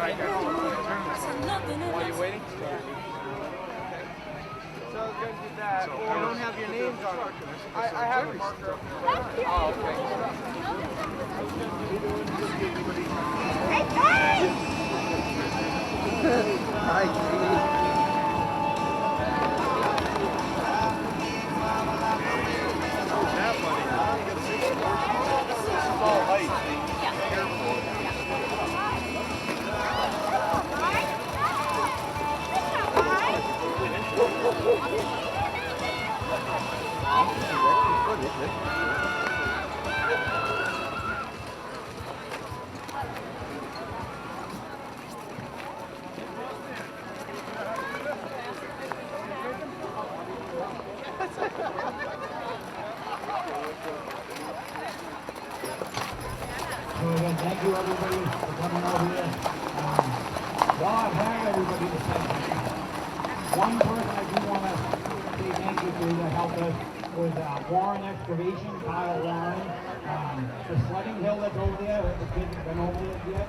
While you're waiting? So I was going to do that. I don't have your names on it. I have a marker. Oh, okay. Hi, Katie. So again, thank you everybody for coming out here. While I've had everybody to say one person I do want to say thank you to that helped us was Warren Excavation, Kyle Warren. The sledding hill that's over there, the kids have been over there yet.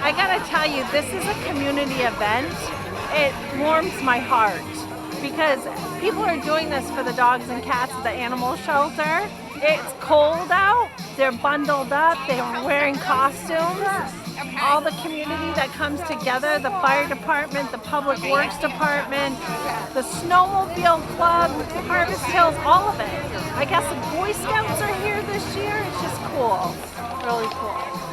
I gotta tell you, this is a community event, it warms my heart because people are doing this for the dogs and cats at the animal shelter. It's cold out, they're bundled up, they're wearing costumes. All the community that comes together, the fire department, the public works department, the snowmobile club, Harvest Hills, all of it. I guess the Boy Scouts are here this year. It's just cool, really cool.